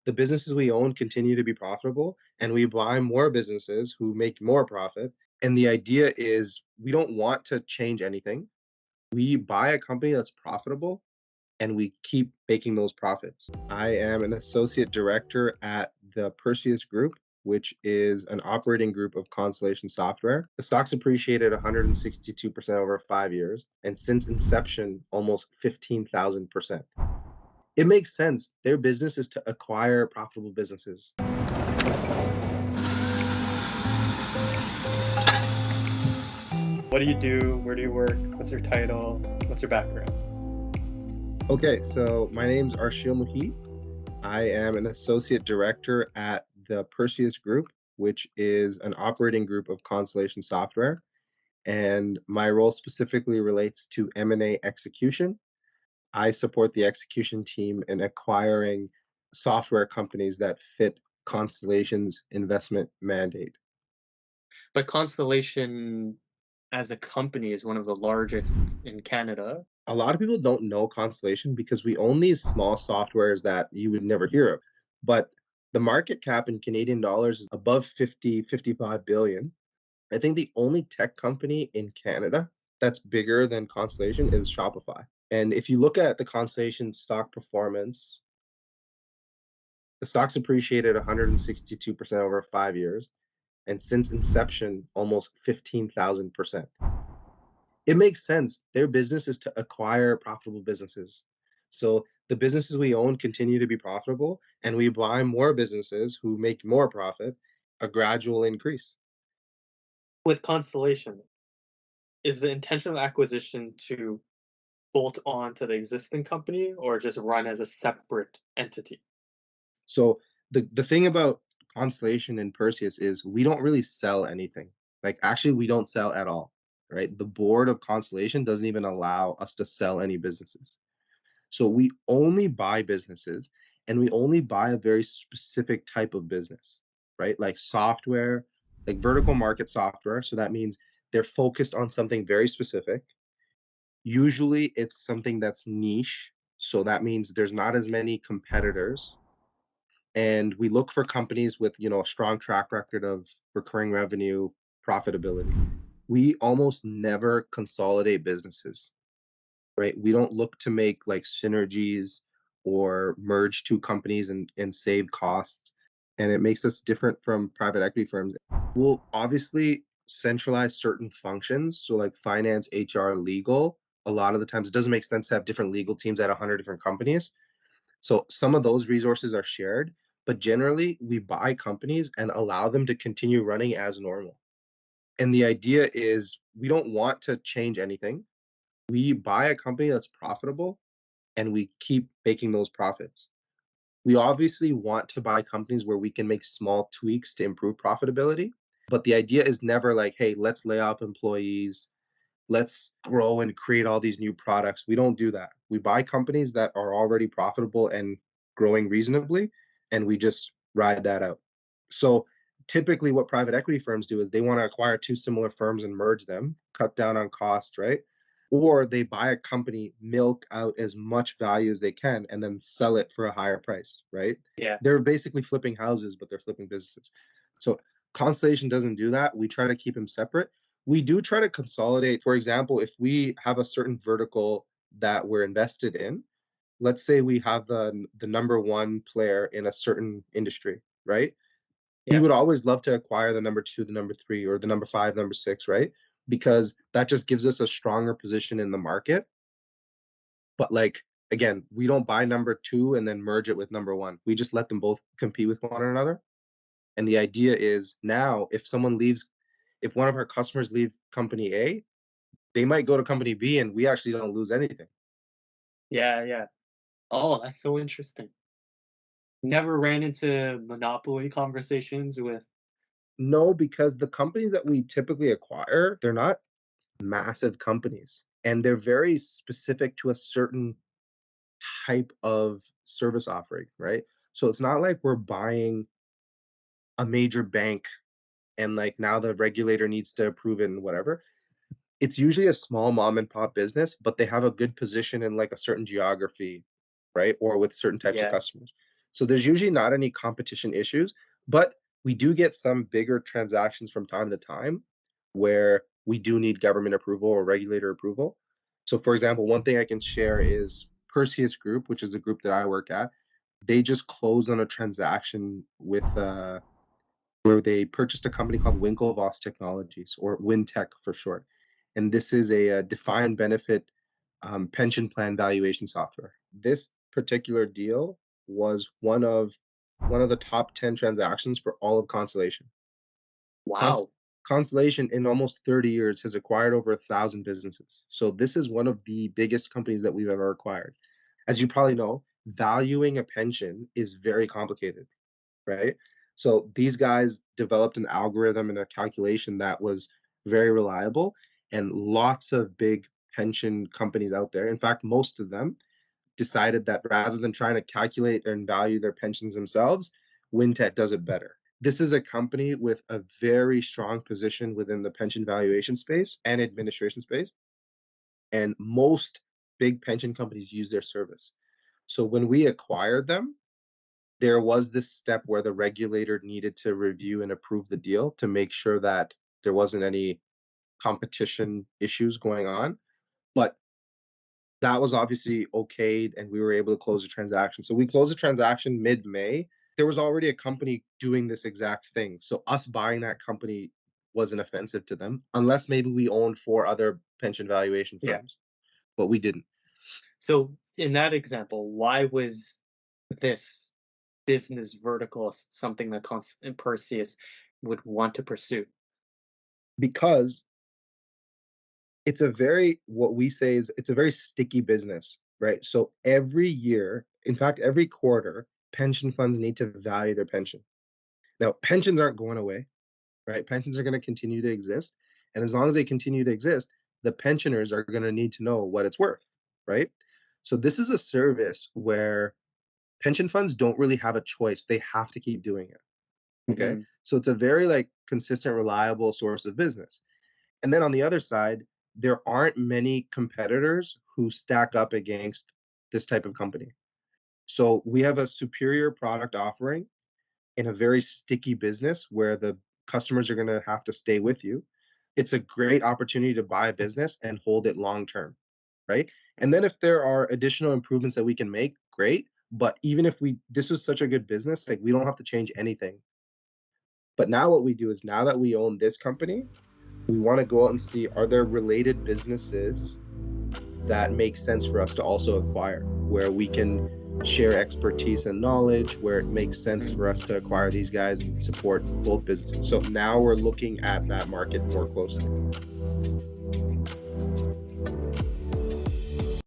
the businesses we own continue to be profitable, and we buy more businesses who make more profit. And the idea is we don't want to change anything. We buy a company that's profitable and we keep making those profits. I am an associate director at the Perseus Group, which is an operating group of Constellation Software. The stock's appreciated 162% over 5 years, and since inception, almost 15,000%. It makes sense. Their business is to acquire profitable businesses. What do you do? Where do you work? What's your title? What's your background? Okay, so my name's Arshil Mohit. I am an associate director at the Perseus Group, which is an operating group of Constellation Software. And my role specifically relates to M&A execution. I support the execution team in acquiring software companies that fit Constellation's investment mandate. But Constellation as a company is one of the largest in Canada. A lot of people don't know Constellation because we own these small softwares that you would never hear of. But the market cap in Canadian dollars is above 50, 55 billion. I think the only tech company in Canada that's bigger than Constellation is Shopify. And if you look at the Constellation stock performance, the stock's appreciated 162% over 5 years, and since inception, almost 15,000%. It makes sense. Their business is to acquire profitable businesses. So the businesses we own continue to be profitable, and we buy more businesses who make more profit, a gradual increase. With Constellation, is the intention of acquisition to bolt on to the existing company or just run as a separate entity? So the thing about Constellation and Perseus is we don't really sell anything. Like actually we don't sell at all, right? The board of Constellation doesn't even allow us to sell any businesses. So we only buy businesses and we only buy a very specific type of business, right? Like software, like vertical market software. So that means they're focused on something very specific. Usually it's something that's niche. So that means there's not as many competitors, and we look for companies with a strong track record of recurring revenue, profitability. We almost never consolidate businesses, right? We don't look to make like synergies or merge two companies and save costs, and it makes us different from private equity firms. We'll obviously centralize certain functions, so like finance, HR, legal. A lot of the times it doesn't make sense to have different legal teams at 100 different companies, so some of those resources are shared, but generally we buy companies and allow them to continue running as normal. And the idea is we don't want to change anything. We buy a company that's profitable and we keep making those profits. We obviously want to buy companies where we can make small tweaks to improve profitability, but the idea is never like, hey, let's lay off employees, let's grow and create all these new products. We don't do that. We buy companies that are already profitable and growing reasonably, and we just ride that out. So typically what private equity firms do is they want to acquire two similar firms and merge them, cut down on cost, right? Or they buy a company, milk out as much value as they can, and then sell it for a higher price, right? Yeah. They're basically flipping houses, but they're flipping businesses. So Constellation doesn't do that. We try to keep them separate. We do try to consolidate. For example, if we have a certain vertical that we're invested in, let's say we have the number one player in a certain industry, right? We Yeah. would always love to acquire the number two, the number three, or the number five, number six, right? Because that just gives us a stronger position in the market. But like again, we don't buy number two and then merge it with number one. We just let them both compete with one another. And the idea is now if one of our customers leave company A, they might go to company B and we actually don't lose anything. Yeah, yeah. Oh, that's so interesting. Never ran into monopoly conversations with. No, because the companies that we typically acquire, they're not massive companies and they're very specific to a certain type of service offering, right? So it's not like we're buying a major bank and like now the regulator needs to approve it and whatever. It's usually a small mom and pop business, but they have a good position in like a certain geography, right? Or with certain types of Yeah. customers. So there's usually not any competition issues, but we do get some bigger transactions from time to time where we do need government approval or regulator approval. So, for example, one thing I can share is Perseus Group, which is the group that I work at. They just closed on a transaction with where they purchased a company called Winklevoss Technologies, or WinTech for short. And this is a defined benefit pension plan valuation software. This particular deal was one of the top 10 transactions for all of Constellation. Cons- Wow. Constellation in almost 30 years has acquired over 1,000 businesses. So this is one of the biggest companies that we've ever acquired. As you probably know, valuing a pension is very complicated, right? So these guys developed an algorithm and a calculation that was very reliable, and lots of big pension companies out there, in fact, most of them decided that rather than trying to calculate and value their pensions themselves, WinTech does it better. This is a company with a very strong position within the pension valuation space and administration space, and most big pension companies use their service. So when we acquired them, there was this step where the regulator needed to review and approve the deal to make sure that there wasn't any competition issues going on. But that was obviously okayed, and we were able to close the transaction. So we closed the transaction mid-May. There was already a company doing this exact thing. So us buying that company wasn't offensive to them, unless maybe we owned 4 other pension valuation Yeah. firms, but we didn't. So in that example, why was this business vertical something that Perseus would want to pursue? Because it's a very, what we say is, it's a very sticky business, right? So every year, in fact, every quarter, pension funds need to value their pension. Now, pensions aren't going away, right? Pensions are going to continue to exist. And as long as they continue to exist, the pensioners are going to need to know what it's worth, right? So this is a service where pension funds don't really have a choice. They have to keep doing it. Okay. Mhm. So it's a very like consistent, reliable source of business. And then on the other side, there aren't many competitors who stack up against this type of company. So we have a superior product offering in a very sticky business where the customers are going to have to stay with you. It's a great opportunity to buy a business and hold it long term, right? And then if there are additional improvements that we can make, great. But even if this was such a good business, like we don't have to change anything. But now what we do is, now that we own this company, we want to go out and see, are there related businesses that make sense for us to also acquire, where we can share expertise and knowledge, where it makes sense for us to acquire these guys and support both businesses. So now we're looking at that market more closely.